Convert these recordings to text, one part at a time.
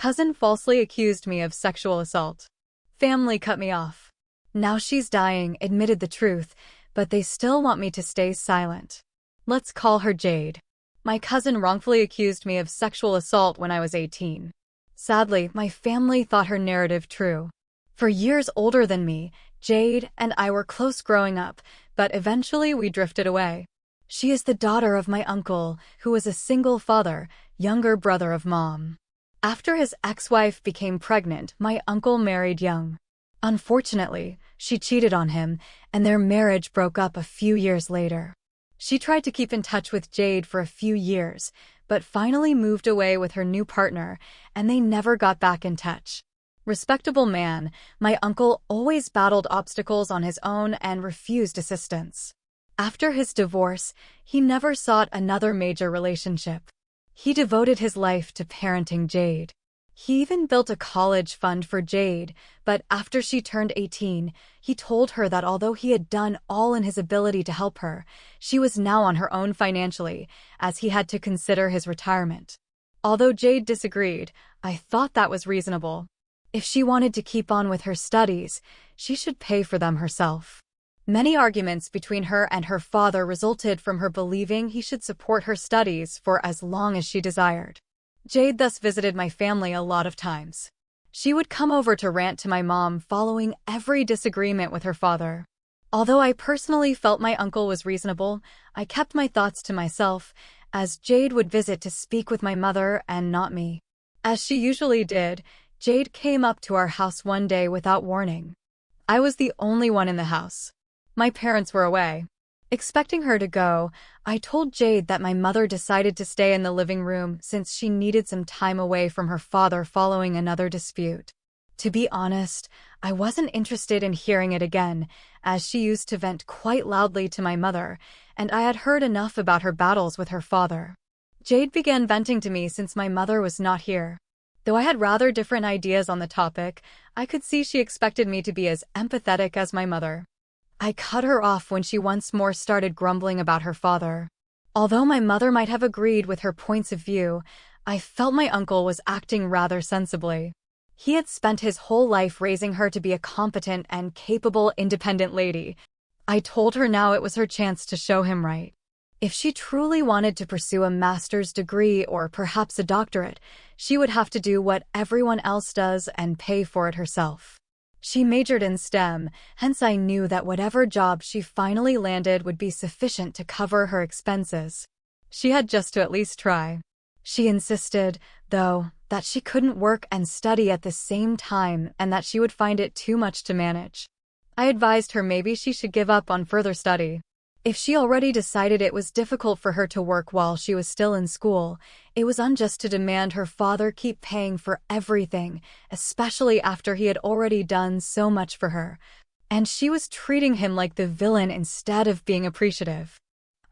Cousin falsely accused me of sexual assault. Family cut me off. Now she's dying, admitted the truth, but they still want me to stay silent. Let's call her Jade. My cousin wrongfully accused me of sexual assault when I was 18. Sadly, my family thought her narrative true. For years older than me, Jade and I were close growing up, but eventually we drifted away. She is the daughter of my uncle, who was a single father, younger brother of Mom. After his ex-wife became pregnant, my uncle married young. Unfortunately, she cheated on him, and their marriage broke up a few years later. She tried to keep in touch with Jade for a few years, but finally moved away with her new partner, and they never got back in touch. Respectable man, my uncle always battled obstacles on his own and refused assistance. After his divorce, he never sought another major relationship. He devoted his life to parenting Jade. He even built a college fund for Jade, but after she turned 18, he told her that although he had done all in his ability to help her, she was now on her own financially, as he had to consider his retirement. Although Jade disagreed, I thought that was reasonable. If she wanted to keep on with her studies, she should pay for them herself. Many arguments between her and her father resulted from her believing he should support her studies for as long as she desired. Jade thus visited my family a lot of times. She would come over to rant to my mom following every disagreement with her father. Although I personally felt my uncle was reasonable, I kept my thoughts to myself, as Jade would visit to speak with my mother and not me. As she usually did, Jade came up to our house one day without warning. I was the only one in the house. My parents were away. Expecting her to go, I told Jade that my mother decided to stay in the living room since she needed some time away from her father following another dispute. To be honest, I wasn't interested in hearing it again, as she used to vent quite loudly to my mother, and I had heard enough about her battles with her father. Jade began venting to me since my mother was not here. Though I had rather different ideas on the topic, I could see she expected me to be as empathetic as my mother. I cut her off when she once more started grumbling about her father. Although my mother might have agreed with her points of view, I felt my uncle was acting rather sensibly. He had spent his whole life raising her to be a competent and capable independent lady. I told her now it was her chance to show him right. If she truly wanted to pursue a master's degree or perhaps a doctorate, she would have to do what everyone else does and pay for it herself. She majored in STEM, hence I knew that whatever job she finally landed would be sufficient to cover her expenses. She had just to at least try. She insisted, though, that she couldn't work and study at the same time and that she would find it too much to manage. I advised her maybe she should give up on further study. If she already decided it was difficult for her to work while she was still in school, it was unjust to demand her father keep paying for everything, especially after he had already done so much for her. And she was treating him like the villain instead of being appreciative.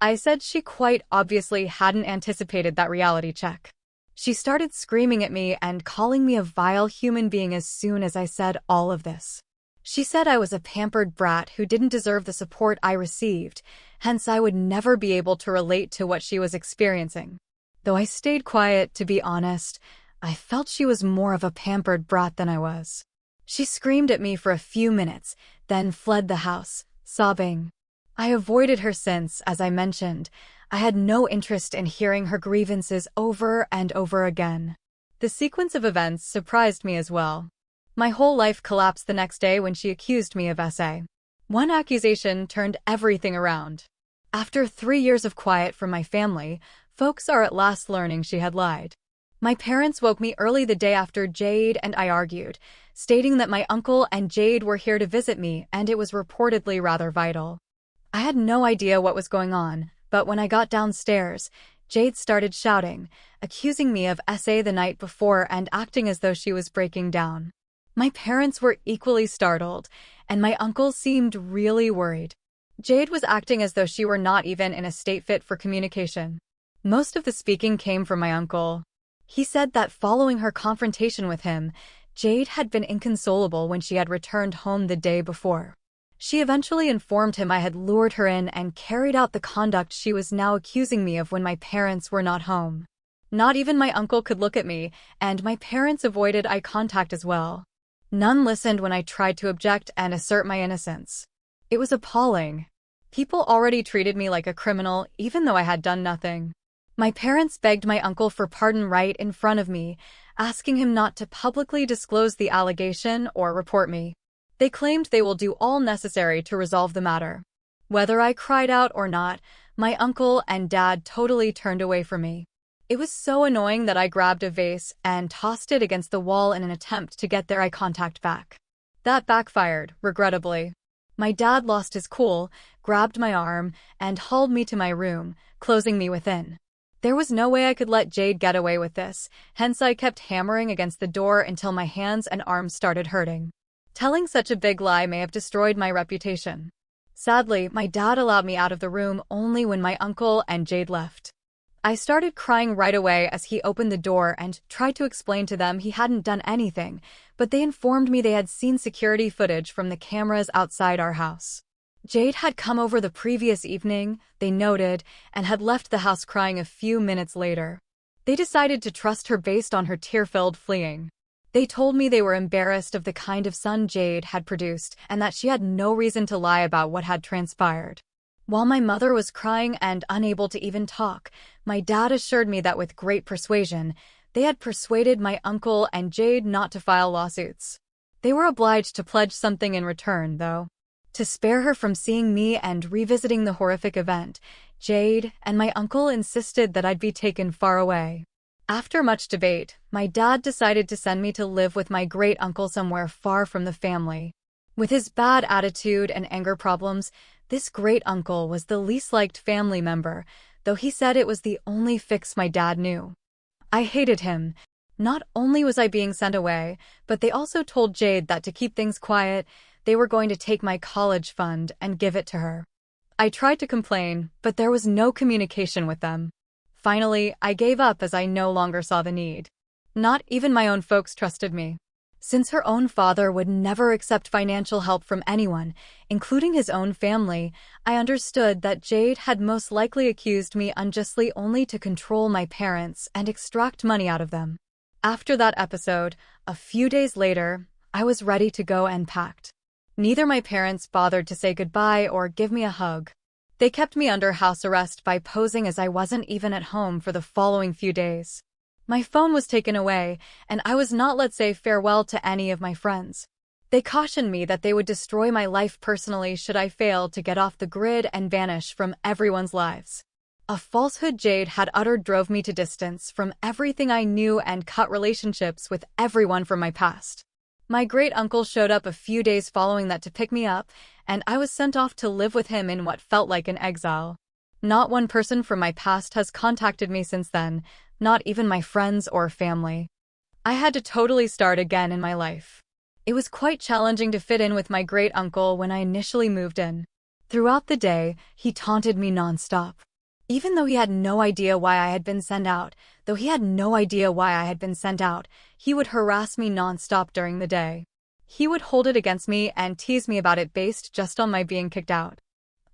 I said she quite obviously hadn't anticipated that reality check. She started screaming at me and calling me a vile human being as soon as I said all of this. She said I was a pampered brat who didn't deserve the support I received, hence I would never be able to relate to what she was experiencing. Though I stayed quiet, to be honest, I felt she was more of a pampered brat than I was. She screamed at me for a few minutes, then fled the house, sobbing. I avoided her since, as I mentioned, I had no interest in hearing her grievances over and over again. The sequence of events surprised me as well. My whole life collapsed the next day when she accused me of SA. One accusation turned everything around. After 3 years of quiet from my family, folks are at last learning she had lied. My parents woke me early the day after Jade and I argued, stating that my uncle and Jade were here to visit me and it was reportedly rather vital. I had no idea what was going on, but when I got downstairs, Jade started shouting, accusing me of SA the night before and acting as though she was breaking down. My parents were equally startled, and my uncle seemed really worried. Jade was acting as though she were not even in a state fit for communication. Most of the speaking came from my uncle. He said that following her confrontation with him, Jade had been inconsolable when she had returned home the day before. She eventually informed him I had lured her in and carried out the conduct she was now accusing me of when my parents were not home. Not even my uncle could look at me, and my parents avoided eye contact as well. None listened when I tried to object and assert my innocence. It was appalling. People already treated me like a criminal, even though I had done nothing. My parents begged my uncle for pardon right in front of me, asking him not to publicly disclose the allegation or report me. They claimed they will do all necessary to resolve the matter. Whether I cried out or not, my uncle and dad totally turned away from me. It was so annoying that I grabbed a vase and tossed it against the wall in an attempt to get their eye contact back. That backfired, regrettably. My dad lost his cool, grabbed my arm, and hauled me to my room, closing me within. There was no way I could let Jade get away with this, hence I kept hammering against the door until my hands and arms started hurting. Telling such a big lie may have destroyed my reputation. Sadly, my dad allowed me out of the room only when my uncle and Jade left. I started crying right away as he opened the door and tried to explain to them he hadn't done anything, but they informed me they had seen security footage from the cameras outside our house. Jade had come over the previous evening, they noted, and had left the house crying a few minutes later. They decided to trust her based on her tear-filled fleeing. They told me they were embarrassed of the kind of son Jade had produced and that she had no reason to lie about what had transpired. While my mother was crying and unable to even talk, my dad assured me that with great persuasion, they had persuaded my uncle and Jade not to file lawsuits. They were obliged to pledge something in return, though. To spare her from seeing me and revisiting the horrific event, Jade and my uncle insisted that I'd be taken far away. After much debate, my dad decided to send me to live with my great-uncle somewhere far from the family. With his bad attitude and anger problems, this great-uncle was the least liked family member, though he said it was the only fix my dad knew. I hated him. Not only was I being sent away, but they also told Jade that to keep things quiet, they were going to take my college fund and give it to her. I tried to complain, but there was no communication with them. Finally, I gave up as I no longer saw the need. Not even my own folks trusted me. Since her own father would never accept financial help from anyone, including his own family, I understood that Jade had most likely accused me unjustly only to control my parents and extract money out of them. After that episode, a few days later, I was ready to go and packed. Neither my parents bothered to say goodbye or give me a hug. They kept me under house arrest by posing as I wasn't even at home for the following few days. My phone was taken away, and I was not let say farewell to any of my friends. They cautioned me that they would destroy my life personally should I fail to get off the grid and vanish from everyone's lives. A falsehood Jade had uttered drove me to distance from everything I knew and cut relationships with everyone from my past. My great-uncle showed up a few days following that to pick me up, and I was sent off to live with him in what felt like an exile. Not one person from my past has contacted me since then, not even my friends or family. I had to totally start again in my life. It was quite challenging to fit in with my great-uncle when I initially moved in. Throughout the day, he taunted me nonstop. Even though he had no idea why I had been sent out, he would harass me nonstop during the day. He would hold it against me and tease me about it based just on my being kicked out.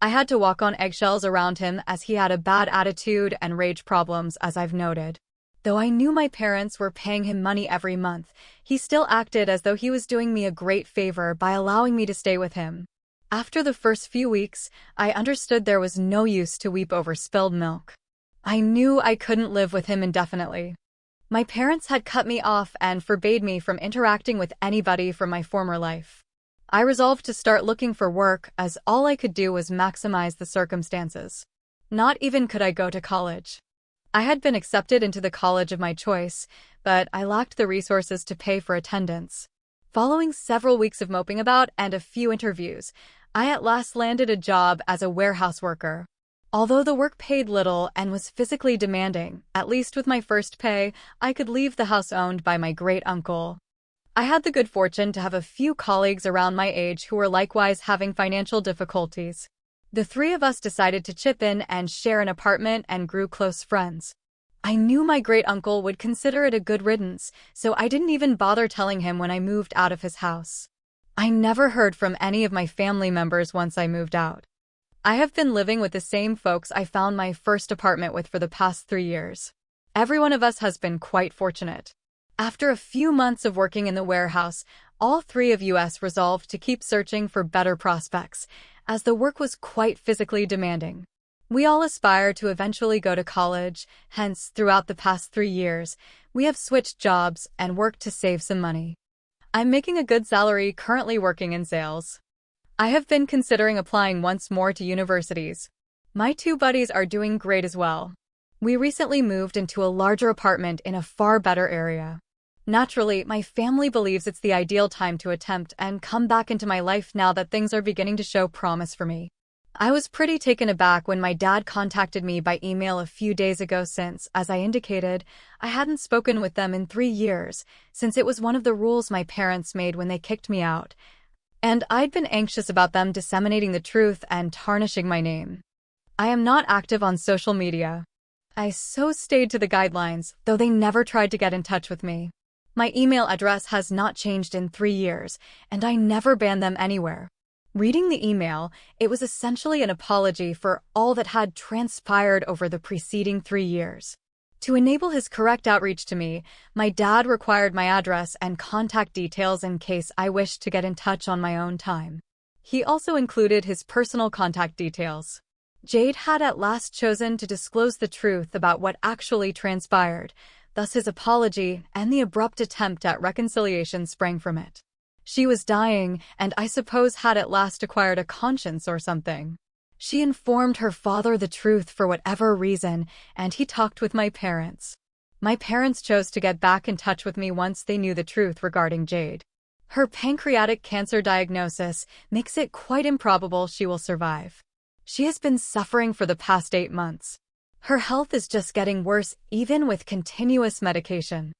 I had to walk on eggshells around him as he had a bad attitude and rage problems, as I've noted. Though I knew my parents were paying him money every month, he still acted as though he was doing me a great favor by allowing me to stay with him. After the first few weeks, I understood there was no use to weep over spilled milk. I knew I couldn't live with him indefinitely. My parents had cut me off and forbade me from interacting with anybody from my former life. I resolved to start looking for work as all I could do was maximize the circumstances. Not even could I go to college. I had been accepted into the college of my choice, but I lacked the resources to pay for attendance. Following several weeks of moping about and a few interviews, I at last landed a job as a warehouse worker. Although the work paid little and was physically demanding, at least with my first pay, I could leave the house owned by my great-uncle. I had the good fortune to have a few colleagues around my age who were likewise having financial difficulties. The three of us decided to chip in and share an apartment and grew close friends. I knew my great-uncle would consider it a good riddance, so I didn't even bother telling him when I moved out of his house. I never heard from any of my family members once I moved out. I have been living with the same folks I found my first apartment with for the past 3 years. Every one of us has been quite fortunate. After a few months of working in the warehouse, all three of us resolved to keep searching for better prospects, as the work was quite physically demanding. We all aspire to eventually go to college, hence, throughout the past 3 years, we have switched jobs and worked to save some money. I'm making a good salary currently working in sales. I have been considering applying once more to universities. My two buddies are doing great as well. We recently moved into a larger apartment in a far better area. Naturally, my family believes it's the ideal time to attempt and come back into my life now that things are beginning to show promise for me. I was pretty taken aback when my dad contacted me by email a few days ago since, as I indicated, I hadn't spoken with them in 3 years, since it was one of the rules my parents made when they kicked me out, and I'd been anxious about them disseminating the truth and tarnishing my name. I am not active on social media. I so stayed to the guidelines, though they never tried to get in touch with me. My email address has not changed in 3 years, and I never banned them anywhere. Reading the email, it was essentially an apology for all that had transpired over the preceding 3 years. To enable his correct outreach to me, my dad required my address and contact details in case I wished to get in touch on my own time. He also included his personal contact details. Jade had at last chosen to disclose the truth about what actually transpired, thus his apology and the abrupt attempt at reconciliation sprang from it. She was dying, and I suppose had at last acquired a conscience or something. She informed her father the truth for whatever reason, and he talked with my parents. My parents chose to get back in touch with me once they knew the truth regarding Jade. Her pancreatic cancer diagnosis makes it quite improbable she will survive. She has been suffering for the past 8 months. Her health is just getting worse even with continuous medication.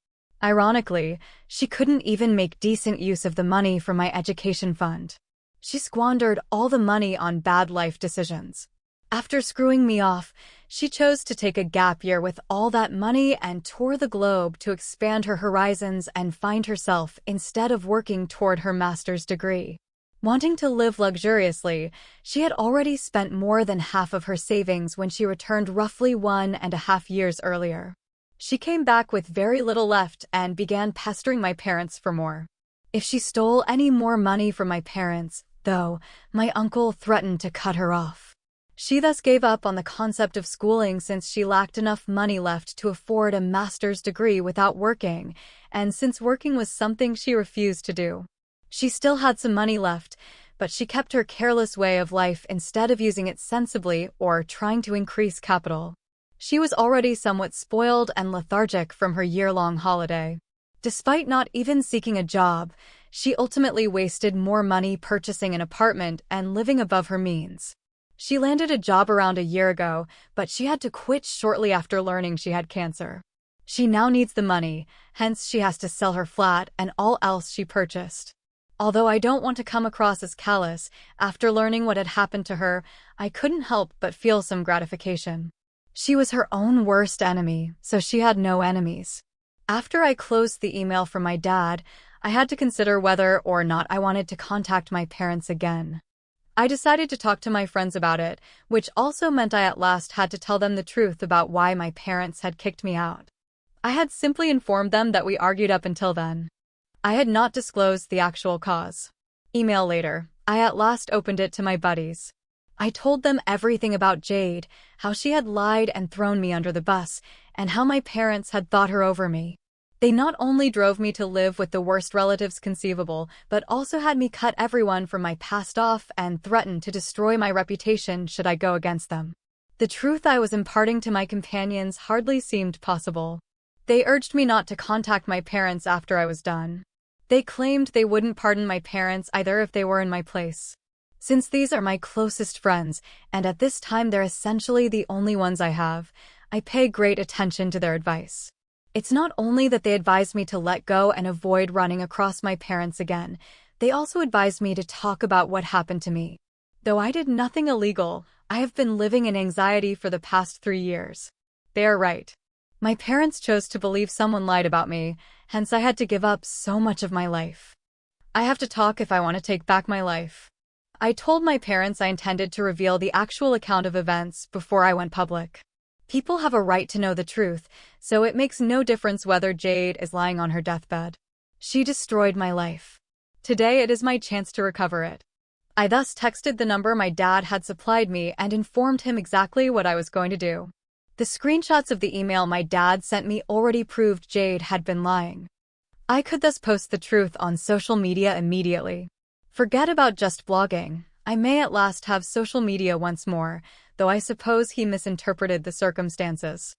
Ironically, she couldn't even make decent use of the money from my education fund. She squandered all the money on bad life decisions. After screwing me off, she chose to take a gap year with all that money and tour the globe to expand her horizons and find herself instead of working toward her master's degree. Wanting to live luxuriously, she had already spent more than half of her savings when she returned roughly 1.5 years earlier. She came back with very little left and began pestering my parents for more. If she stole any more money from my parents, though, my uncle threatened to cut her off. She thus gave up on the concept of schooling since she lacked enough money left to afford a master's degree without working, and since working was something she refused to do. She still had some money left, but she kept her careless way of life instead of using it sensibly or trying to increase capital. She was already somewhat spoiled and lethargic from her year-long holiday. Despite not even seeking a job, she ultimately wasted more money purchasing an apartment and living above her means. She landed a job around a year ago, but she had to quit shortly after learning she had cancer. She now needs the money, hence she has to sell her flat and all else she purchased. Although I don't want to come across as callous, after learning what had happened to her, I couldn't help but feel some gratification. She was her own worst enemy, so she had no enemies. After I closed the email from my dad, I had to consider whether or not I wanted to contact my parents again. I decided to talk to my friends about it, which also meant I at last had to tell them the truth about why my parents had kicked me out. I had simply informed them that we argued up until then. I had not disclosed the actual cause. Email later, I at last opened it to my buddies. I told them everything about Jade, how she had lied and thrown me under the bus, and how my parents had thought her over me. They not only drove me to live with the worst relatives conceivable, but also had me cut everyone from my past off and threatened to destroy my reputation should I go against them. The truth I was imparting to my companions hardly seemed possible. They urged me not to contact my parents after I was done. They claimed they wouldn't pardon my parents either if they were in my place. Since these are my closest friends, and at this time they're essentially the only ones I have, I pay great attention to their advice. It's not only that they advised me to let go and avoid running across my parents again, they also advised me to talk about what happened to me. Though I did nothing illegal, I have been living in anxiety for the past 3 years. They are right. My parents chose to believe someone lied about me, hence I had to give up so much of my life. I have to talk if I want to take back my life. I told my parents I intended to reveal the actual account of events before I went public. People have a right to know the truth, so it makes no difference whether Jade is lying on her deathbed. She destroyed my life. Today it is my chance to recover it. I thus texted the number my dad had supplied me and informed him exactly what I was going to do. The screenshots of the email my dad sent me already proved Jade had been lying. I could thus post the truth on social media immediately. Forget about just blogging. I may at last have social media once more, though I suppose he misinterpreted the circumstances.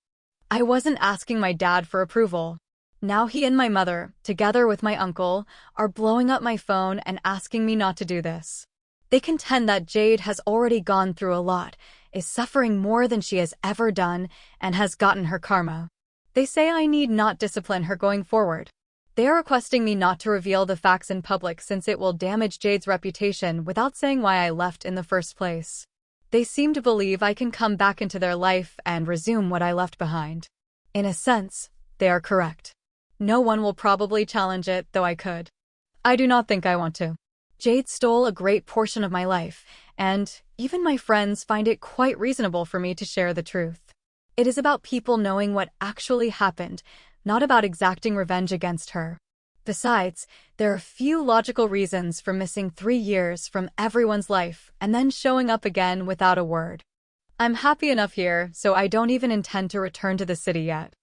I wasn't asking my dad for approval. Now he and my mother, together with my uncle, are blowing up my phone and asking me not to do this. They contend that Jade has already gone through a lot, is suffering more than she has ever done, and has gotten her karma. They say I need not discipline her going forward. They are requesting me not to reveal the facts in public since it will damage Jade's reputation without saying why I left in the first place. They seem to believe I can come back into their life and resume what I left behind. In a sense, they are correct. No one will probably challenge it, though I could. I do not think I want to. Jade stole a great portion of my life, and even my friends find it quite reasonable for me to share the truth. It is about people knowing what actually happened, not about exacting revenge against her. Besides, there are few logical reasons for missing 3 years from everyone's life and then showing up again without a word. I'm happy enough here, so I don't even intend to return to the city yet.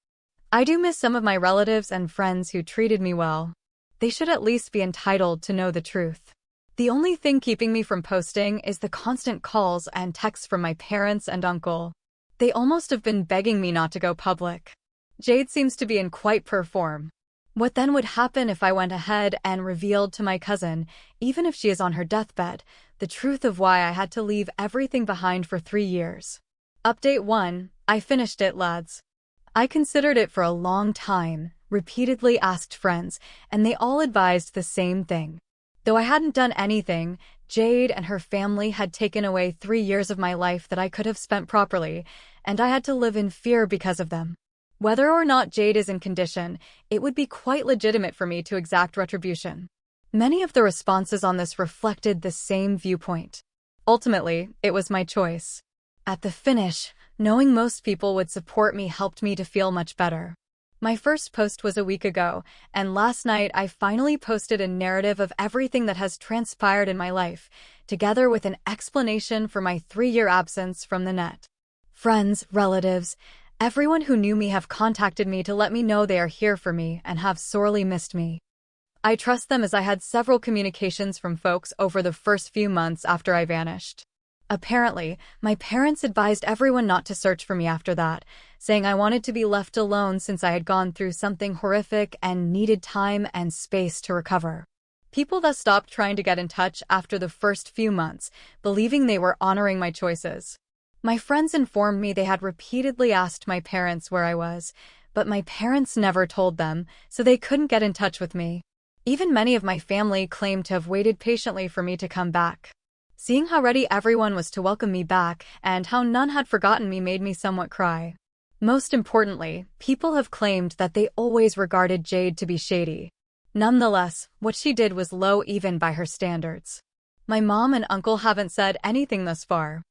I do miss some of my relatives and friends who treated me well. They should at least be entitled to know the truth. The only thing keeping me from posting is the constant calls and texts from my parents and uncle. They almost have been begging me not to go public. Jade seems to be in quite poor form. What then would happen if I went ahead and revealed to my cousin, even if she is on her deathbed, the truth of why I had to leave everything behind for 3 years? Update 1. I finished it, lads. I considered it for a long time, repeatedly asked friends, and they all advised the same thing. Though I hadn't done anything, Jade and her family had taken away 3 years of my life that I could have spent properly, and I had to live in fear because of them. Whether or not Jade is in condition, it would be quite legitimate for me to exact retribution. Many of the responses on this reflected the same viewpoint. Ultimately, it was my choice. At the finish, knowing most people would support me helped me to feel much better. My first post was a week ago, and last night I finally posted a narrative of everything that has transpired in my life, together with an explanation for my 3-year absence from the net. Friends, relatives, everyone who knew me have contacted me to let me know they are here for me and have sorely missed me. I trust them as I had several communications from folks over the first few months after I vanished. Apparently, my parents advised everyone not to search for me after that, saying I wanted to be left alone since I had gone through something horrific and needed time and space to recover. People thus stopped trying to get in touch after the first few months, believing they were honoring my choices. My friends informed me they had repeatedly asked my parents where I was, but my parents never told them, so they couldn't get in touch with me. Even many of my family claimed to have waited patiently for me to come back. Seeing how ready everyone was to welcome me back and how none had forgotten me made me somewhat cry. Most importantly, people have claimed that they always regarded Jade to be shady. Nonetheless, what she did was low even by her standards. My mom and uncle haven't said anything thus far.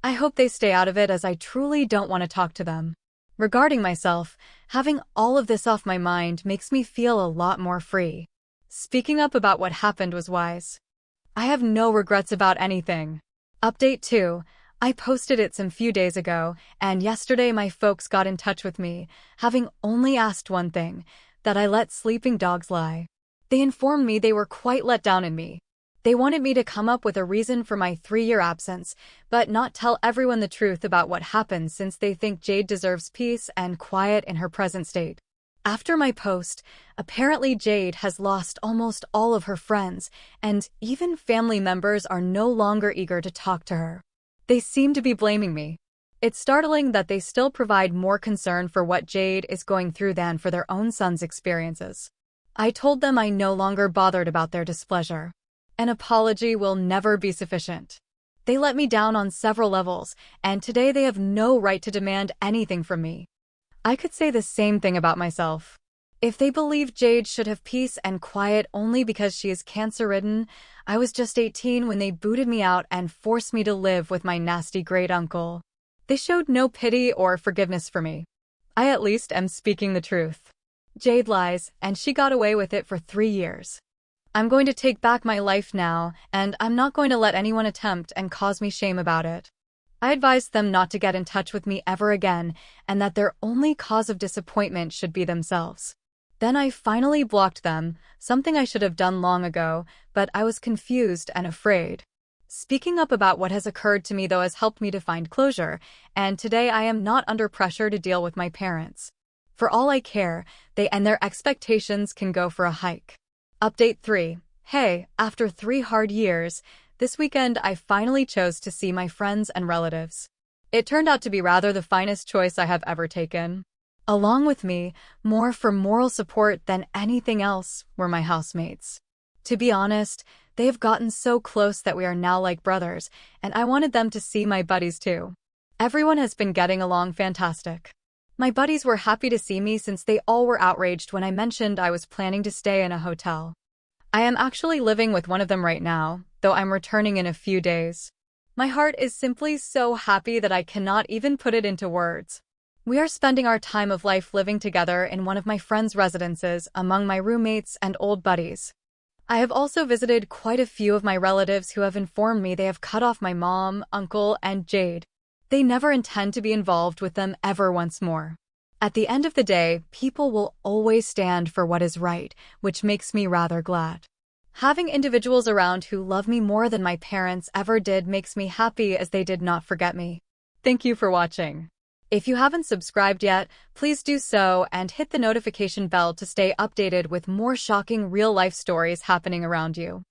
I hope they stay out of it as I truly don't want to talk to them. Regarding myself, having all of this off my mind makes me feel a lot more free. Speaking up about what happened was wise. I have no regrets about anything. Update 2. I posted it some few days ago, and yesterday my folks got in touch with me, having only asked one thing, that I let sleeping dogs lie. They informed me they were quite let down in me. They wanted me to come up with a reason for my 3-year absence, but not tell everyone the truth about what happened since they think Jade deserves peace and quiet in her present state. After my post, apparently Jade has lost almost all of her friends, and even family members are no longer eager to talk to her. They seem to be blaming me. It's startling that they still provide more concern for what Jade is going through than for their own son's experiences. I told them I no longer bothered about their displeasure. An apology will never be sufficient. They let me down on several levels, and today they have no right to demand anything from me. I could say the same thing about myself. If they believe Jade should have peace and quiet only because she is cancer-ridden, I was just 18 when they booted me out and forced me to live with my nasty great-uncle. They showed no pity or forgiveness for me. I at least am speaking the truth. Jade lies, and she got away with it for 3 years. I'm going to take back my life now, and I'm not going to let anyone attempt and cause me shame about it. I advised them not to get in touch with me ever again, and that their only cause of disappointment should be themselves. Then I finally blocked them, something I should have done long ago, but I was confused and afraid. Speaking up about what has occurred to me, though, has helped me to find closure, and today I am not under pressure to deal with my parents. For all I care, they and their expectations can go for a hike. Update 3. Hey, after 3 hard years, this weekend I finally chose to see my friends and relatives. It turned out to be rather the finest choice I have ever taken. Along with me, more for moral support than anything else, were my housemates. To be honest, they have gotten so close that we are now like brothers, and I wanted them to see my buddies too. Everyone has been getting along fantastic. My buddies were happy to see me since they all were outraged when I mentioned I was planning to stay in a hotel. I am actually living with one of them right now, though I'm returning in a few days. My heart is simply so happy that I cannot even put it into words. We are spending our time of life living together in one of my friends' residences among my roommates and old buddies. I have also visited quite a few of my relatives who have informed me they have cut off my mom, uncle, and Jade. They never intend to be involved with them ever once more. At the end of the day, people will always stand for what is right, which makes me rather glad. Having individuals around who love me more than my parents ever did makes me happy, as they did not forget me. Thank you for watching. If you haven't subscribed yet, please do so and hit the notification bell to stay updated with more shocking real-life stories happening around you.